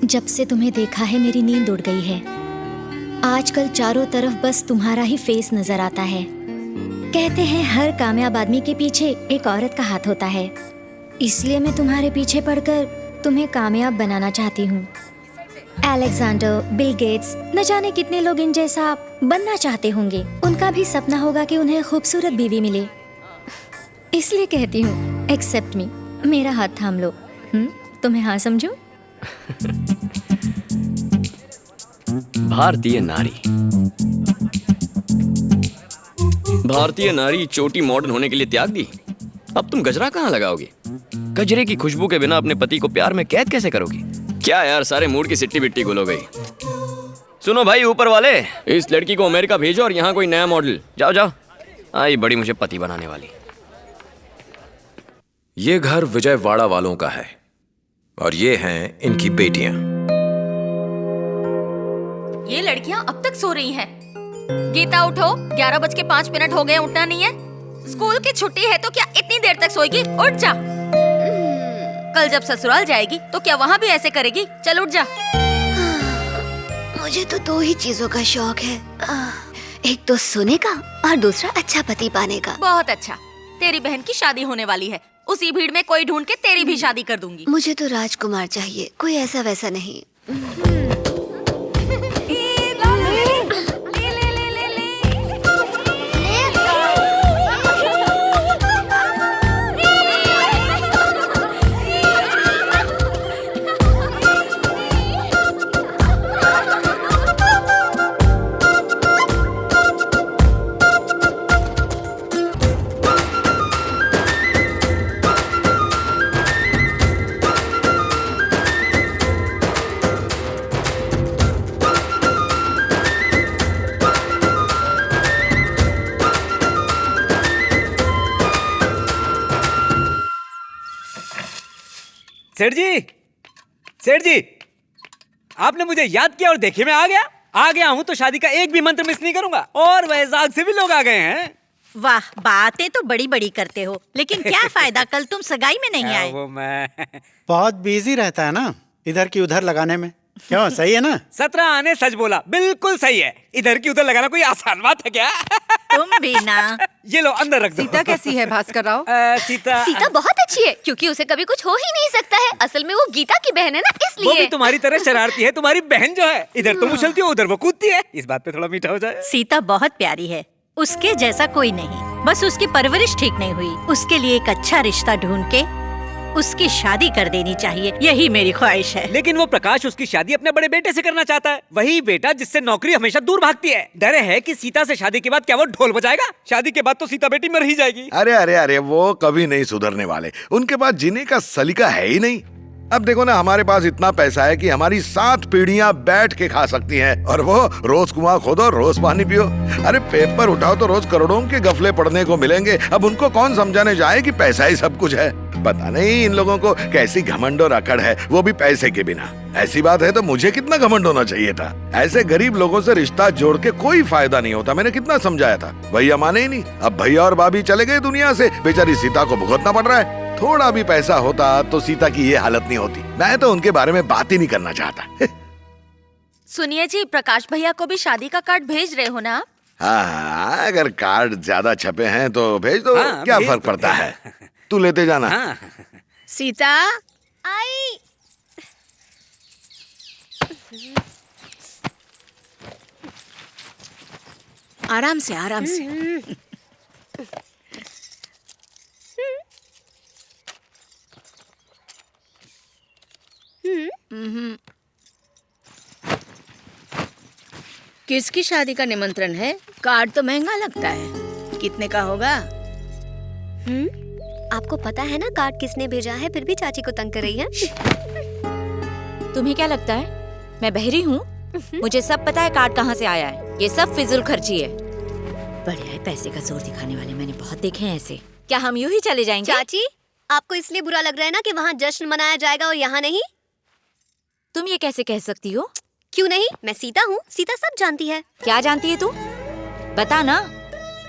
जब से तुम्हें देखा है मेरी नींद उड़ गई है। आजकल चारों तरफ बस तुम्हारा ही फेस नजर आता है। कहते हैं हर कामयाब आदमी के पीछे एक औरत का हाथ होता है, इसलिए मैं तुम्हारे पीछे पड़कर तुम्हें कामयाब बनाना चाहती हूँ। अलेक्जेंडर, बिल गेट्स, न जाने कितने लोग इन जैसा बनना चाहते होंगे। उनका भी सपना होगा कि उन्हें खूबसूरत बीवी मिले। इसलिए कहती हूँ, एक्सेप्ट मी, मेरा हाथ थाम लो। तुम्हें हाँ समझूं? भारतीय नारी चोटी मॉडर्न होने के लिए त्याग दी। अब तुम गजरा कहाँ लगाओगी? गजरे की खुशबू के बिना अपने पति को प्यार में कैद कैसे करोगी? क्या यार, सारे मूड की सिट्टी बिट्टी गुल हो गई। सुनो भाई ऊपर वाले, इस लड़की को अमेरिका भेजो और यहाँ कोई नया मॉडल। जाओ जाओ, आई बड़ी मुझे पति बनाने वाली। ये घर विजयवाड़ा वालों का है और ये हैं इनकी बेटियां। ये लड़कियां अब तक सो रही हैं। गीता उठो, 11:05 हो गए, उठना नहीं है? स्कूल की छुट्टी है तो क्या इतनी देर तक सोएगी? उठ जा। कल जब ससुराल जाएगी तो क्या वहाँ भी ऐसे करेगी? चल उठ जा। मुझे तो 2 ही चीजों का शौक है, एक तो सोने का और दूसरा अच्छा पति पाने का। बहुत अच्छा, तेरी बहन की शादी होने वाली है, उसी भीड़ में कोई ढूंढ के तेरी भी शादी कर दूंगी। मुझे तो राजकुमार चाहिए, कोई ऐसा वैसा नहीं। सेठ जी, आपने मुझे याद किया और देखिए मैं आ गया हूँ तो शादी का एक भी मंत्र मिस नहीं करूंगा। और वैजाग से भी लोग आ गए हैं। वाह, बातें तो बड़ी बड़ी करते हो, लेकिन क्या फायदा, कल तुम सगाई में नहीं आए। वो मैं बहुत बिजी रहता है ना, इधर की उधर लगाने में। क्यों, सही है ना? 17 आने सच बोला, बिल्कुल सही है। इधर की उधर लगाना कोई आसान बात है क्या? तुम भी ना। ये लो अंदर रख दो। सीता कैसी है भास्कर राव? सीता बहुत अच्छी है, क्योंकि उसे कभी कुछ हो ही नहीं सकता है। असल में वो गीता की बहन है ना, इसलिए। वो भी तुम्हारी तरह शरारती है। तुम्हारी बहन जो है, इधर तुम उछलती हो उधर वो कूदती है। इस बात पे थोड़ा मीठा हो जाए। सीता बहुत प्यारी है, उसके जैसा कोई नहीं। बस उसकी परवरिश ठीक नहीं हुई। उसके लिए एक अच्छा रिश्ता ढूंढ के उसकी शादी कर देनी चाहिए, यही मेरी ख्वाहिश है। लेकिन वो प्रकाश उसकी शादी अपने बड़े बेटे से करना चाहता है, वही बेटा जिससे नौकरी हमेशा दूर भागती है। डर है कि सीता से शादी के बाद क्या वो ढोल बजाएगा? शादी के बाद तो सीता बेटी मर ही जाएगी। अरे अरे अरे, वो कभी नहीं सुधरने वाले। उनके पास जीने का सलीका है ही नहीं। अब देखो ना, हमारे पास इतना पैसा है कि हमारी 7 पीढ़ियां बैठ के खा सकती हैं, और वो रोज कुआं खोदो रोज पानी पियो। अरे पेपर उठाओ तो रोज करोड़ों के गफले पढ़ने को मिलेंगे। अब उनको कौन समझाने जाए कि पैसा ही सब कुछ है। पता नहीं इन लोगों को कैसी घमंड और अकड़ है, वो भी पैसे के बिना। ऐसी बात है तो मुझे कितना घमंड होना चाहिए था। ऐसे गरीब लोगों से रिश्ता जोड़ के कोई फायदा नहीं होता। मैंने कितना समझाया था, भैया माने ही नहीं। अब भैया और भाभी चले गए दुनिया से, बेचारी सीता को भुगतना पड़ रहा है। थोड़ा भी पैसा होता तो सीता की ये हालत नहीं होती। मैं तो उनके बारे में बात ही नहीं करना चाहता। सुनिए जी, प्रकाश भैया को भी शादी का कार्ड भेज रहे हो ना? हाँ, अगर कार्ड ज्यादा छपे हैं तो भेज दो। हाँ, क्या भेज फर्क दो। पड़ता है, तू लेते जाना। हाँ। सीता आई। आराम से आराम से। किसकी शादी का निमंत्रण है? कार्ड तो महंगा लगता है, कितने का होगा? आपको पता है ना कार्ड किसने भेजा है, फिर भी चाची को तंग कर रही है। तुम्हें क्या लगता है मैं बहरी हूँ? मुझे सब पता है कार्ड कहाँ से आया है। ये सब फिजूल खर्ची है। बढ़िया है, पैसे का जोर दिखाने वाले मैंने बहुत देखे हैं ऐसे। क्या हम यूं ही चले जाएंगे? चाची, आपको इसलिए बुरा लग रहा है ना कि वहाँ जश्न मनाया जाएगा और यहाँ नहीं? तुम ये कैसे कह सकती हो? क्यों नहीं, मैं सीता हूँ, सीता सब जानती है। क्या जानती है तू? बता ना।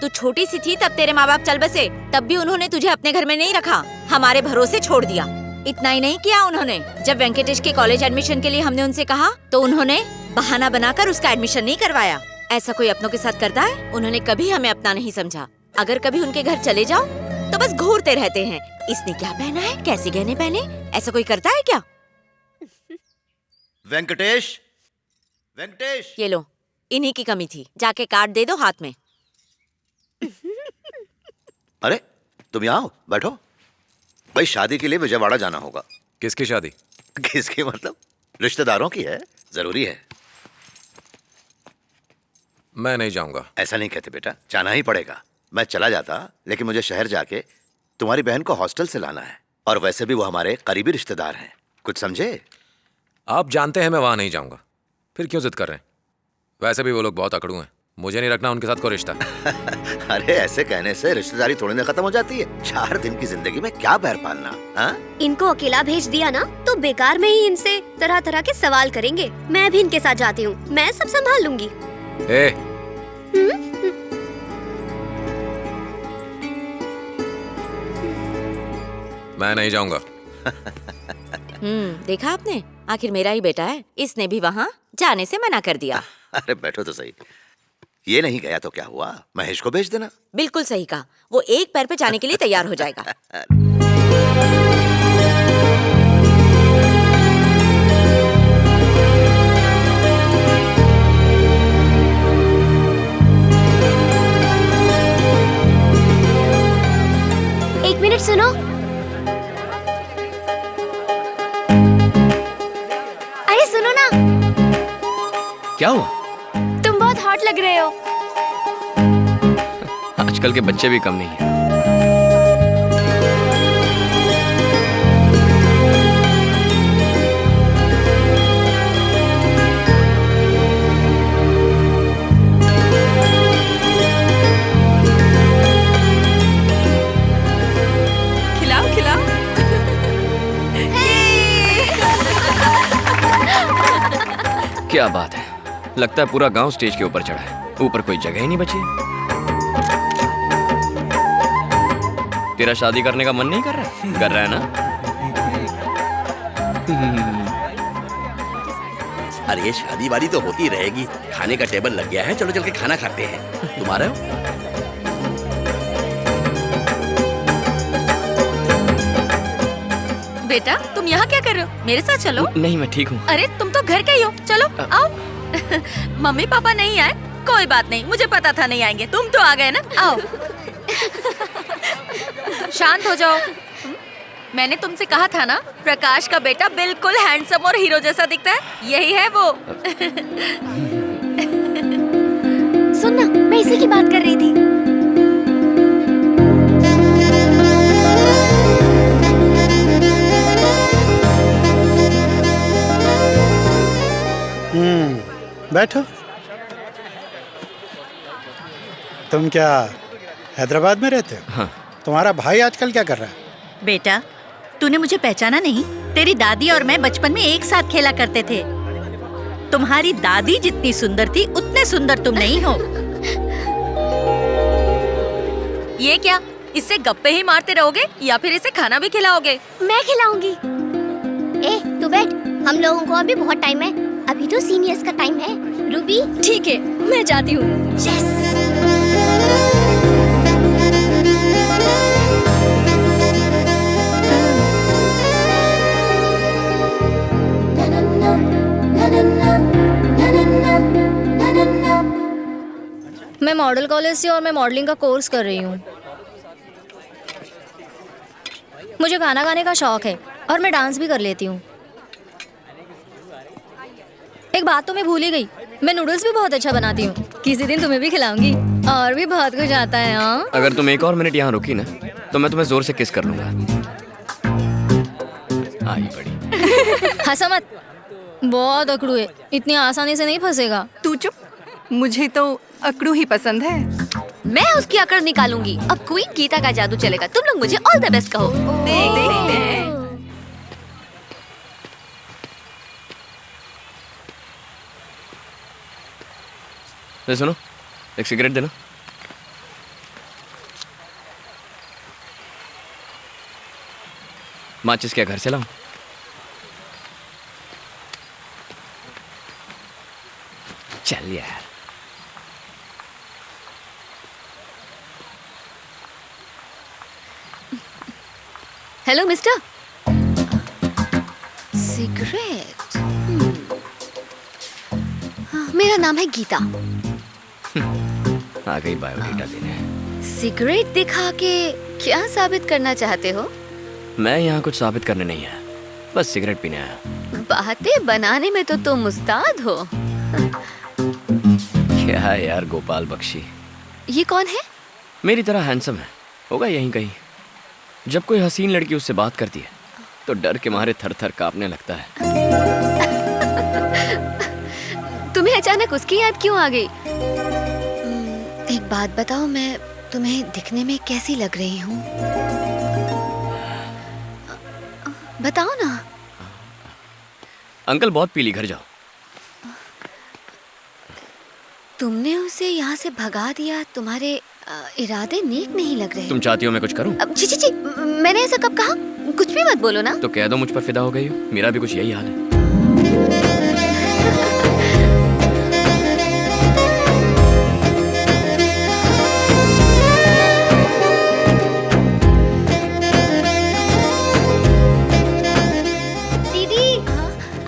तू छोटी सी थी तब तेरे माँ बाप चल बसे, तब भी उन्होंने तुझे अपने घर में नहीं रखा, हमारे भरोसे छोड़ दिया। इतना ही नहीं किया उन्होंने, जब वेंकटेश के कॉलेज एडमिशन के लिए हमने उनसे कहा तो उन्होंने बहाना बनाकर उसका एडमिशन नहीं करवाया। ऐसा कोई अपनों के साथ करता है? उन्होंने कभी हमें अपना नहीं समझा। अगर कभी उनके घर चले जाओ तो बस घूरते रहते हैं, इसने क्या पहना है, कैसे गहने पहने, ऐसा कोई करता है क्या? वेंकटेश, वेंकटेश, ये लो, इन्हीं की कमी थी, जाके कार्ड दे दो हाथ में। अरे तुम यहाँ हो, बैठो। भाई शादी के लिए विजयवाड़ा जाना होगा। किसकी शादी? किसकी मतलब? रिश्तेदारों की है, जरूरी है। मैं नहीं जाऊंगा। ऐसा नहीं कहते बेटा, जाना ही पड़ेगा। मैं चला जाता, लेकिन मुझे शहर जाके तुम्हारी बहन को हॉस्टल से लाना है, और वैसे भी वो हमारे करीबी रिश्तेदार हैं, कुछ समझे? आप जानते हैं मैं वहां नहीं जाऊंगा, फिर क्यों जिद कर रहे हैं? वैसे भी वो लोग बहुत अकड़ू हैं, मुझे नहीं रखना उनके साथ कोई रिश्ता। अरे ऐसे कहने से रिश्तेदारी थोड़ी ना खत्म हो जाती है। 4 दिन की जिंदगी में क्या पैर पालना, हाँ? इनको अकेला भेज दिया ना तो बेकार में ही इनसे तरह तरह के सवाल करेंगे। मैं भी इनके साथ जाती हूँ, मैं सब संभाल लूंगी। मैं नहीं जाऊंगा। देखा आपने, आखिर मेरा ही बेटा है, इसने भी वहाँ जाने से मना कर दिया। अरे बैठो तो सही। ये नहीं गया तो क्या हुआ, महेश को भेज देना। बिल्कुल सही कहा, वो एक पैर पे जाने के लिए तैयार हो जाएगा। एक मिनट सुनो। अरे सुनो ना। क्या हुआ? तुम बहुत हॉट लग रहे हो। आजकल के बच्चे भी कम नहीं है। खिलाओ खिलाओ। क्या बात है, लगता है पूरा गांव स्टेज के ऊपर चढ़ा है, ऊपर कोई जगह ही नहीं बची है। तेरा शादी करने का मन नहीं कर रहा? कर रहा है ना? अरे ये शादी वादी तो होती रहेगी, खाने का टेबल लग गया है, चलो चल के खाना खाते हैं। तुम आ रहे हो? बेटा तुम यहाँ क्या कर रहे हो, मेरे साथ चलो। नहीं मैं ठीक हूँ। अरे तुम तो घर के ही हो, चलो आओ। मम्मी पापा नहीं आए, कोई बात नहीं, मुझे पता था नहीं आएंगे, तुम तो आ गए ना, आओ। शांत हो जाओ। मैंने तुमसे कहा था ना, प्रकाश का बेटा बिल्कुल हैंडसम और हीरो जैसा दिखता है, यही है वो। सुन ना, मैं इसी की बात कर रही थी। बैठो। तुम क्या हैदराबाद में रहते हो? हाँ। तुम्हारा भाई आजकल क्या कर रहा है? बेटा तूने मुझे पहचाना नहीं? तेरी दादी और मैं बचपन में एक साथ खेला करते थे। तुम्हारी दादी जितनी सुंदर थी उतने सुंदर तुम नहीं हो। ये क्या, इससे गप्पे ही मारते रहोगे या फिर इसे खाना भी खिलाओगे? मैं खिलाऊंगी। ए तू बैठ, हम लोगों को अभी बहुत टाइम है, अभी तो सीनियर्स का टाइम है। रूबी ठीक है, मैं जाती हूँ। यस। मैं मॉडल कॉलेज से और मैं मॉडलिंग का कोर्स कर रही हूँ। मुझे गाना गाने का शौक है और मैं डांस भी कर लेती हूँ। एक बात तो मैं भूल ही गई, मैं नूडल्स भी बहुत अच्छा बनाती हूँ। किसी दिन तुम्हें भी खिलाऊंगी। और भी बहुत कुछ आता है। हाँ, अगर तुम एक और मिनट यहाँ रुकी ना तो मैं तुम्हें जोर से किस कर लूंगा। आई बड़ी। हंसा मत, बहुत अकड़ू है, इतनी आसानी से नहीं फंसेगा। तू चुप, मुझे तो अकड़ू ही पसंद है। मैं उसकी अकड़ निकालूंगी। अब क्वीन गीता का जादू चलेगा। तुम लोग मुझे ऑल द बेस्ट कहो। देखते हैं। सुनो, एक सिगरेट देना। माचिस क्या घर से लाऊं? चल यार। Hello mister. सिगरेट। मेरा नाम है गीता। आ गई बायोडेटा देने। सिगरेट दिखा के क्या साबित करना चाहते हो? मैं यहाँ कुछ साबित करने नहीं आया, बस सिगरेट पीने आया। बातें बनाने में तो तुम उस्ताद हो। क्या यार गोपाल बख्शी। ये कौन है? मेरी तरह हैंडसम है, होगा यहीं कहीं। जब कोई हसीन लड़की उससे बात करती है तो डर के मारे थर थर कांपने लगता है। तुम्हें अचानक उसकी याद क्यों आ गई? एक बात बताओ, मैं तुम्हें दिखने में कैसी लग रही हूँ? बताओ ना। अंकल बहुत पीली, घर जाओ। तुमने उसे यहाँ से भगा दिया, तुम्हारे इरादे नेक नहीं लग रहे। तुम चाहती हो मैं कुछ करूं? छी छी छी, मैंने ऐसा कब कहा? कुछ भी मत बोलो ना। तो कह दो मुझ पर फिदा हो गई हो, मेरा भी कुछ यही हाल है। दीदी,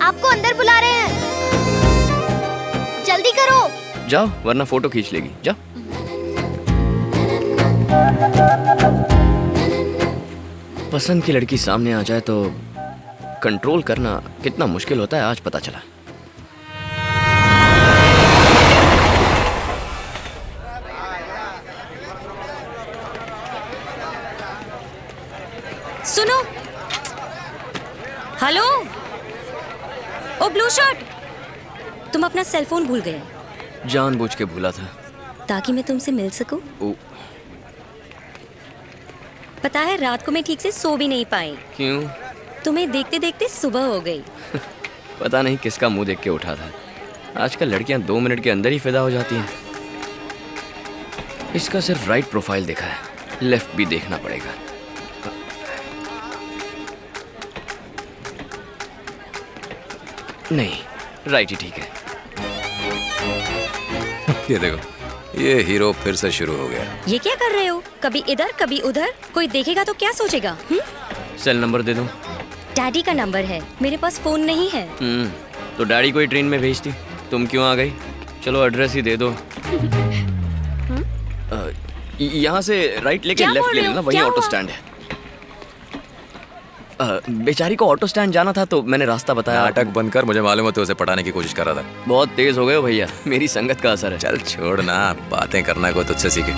आपको अंदर बुला रहे हैं, जल्दी करो। जाओ वरना फोटो खींच लेगी, जाओ। पसंद की लड़की सामने आ जाए तो कंट्रोल करना कितना मुश्किल होता है आज पता चला। सुनो। हेलो। ओ ब्लू शर्ट, तुम अपना सेल फोन भूल गए। जानबूझ के भूला था ताकि मैं तुमसे मिल सकूं। पता है रात को मैं ठीक से सो भी नहीं पाई। क्यों? तुम्हें देखते देखते सुबह हो गई। पता नहीं किसका मुंह देख के उठा था। आजकल लड़कियां 2 मिनट के अंदर ही फिदा हो जाती हैं। इसका सिर्फ राइट प्रोफाइल देखा है, लेफ्ट भी देखना पड़ेगा। नहीं, राइट ही ठीक है। ये देखो, ये हीरो फिर से शुरू हो गया। ये क्या कर रहे हो? कभी इधर कभी उधर, कोई देखेगा तो क्या सोचेगा? सेल नंबर दे दो। डैडी का नंबर है, मेरे पास फोन नहीं है। तो डैडी को ही ट्रेन में भेजती, तुम क्यों आ गई? चलो एड्रेस ही दे दो। यहाँ से राइट लेके लेफ्ट ले लेना, वहीं ऑटो स्टैंड है। बेचारी को ऑटो स्टैंड जाना था तो मैंने रास्ता बताया। नाटक बंद कर, मुझे मालूम है तो उसे पटाने की कोशिश कर रहा था। बहुत तेज हो गए हो भैया, मेरी संगत का असर है। चल छोड़ ना, बातें करना को तुझसे सीखे।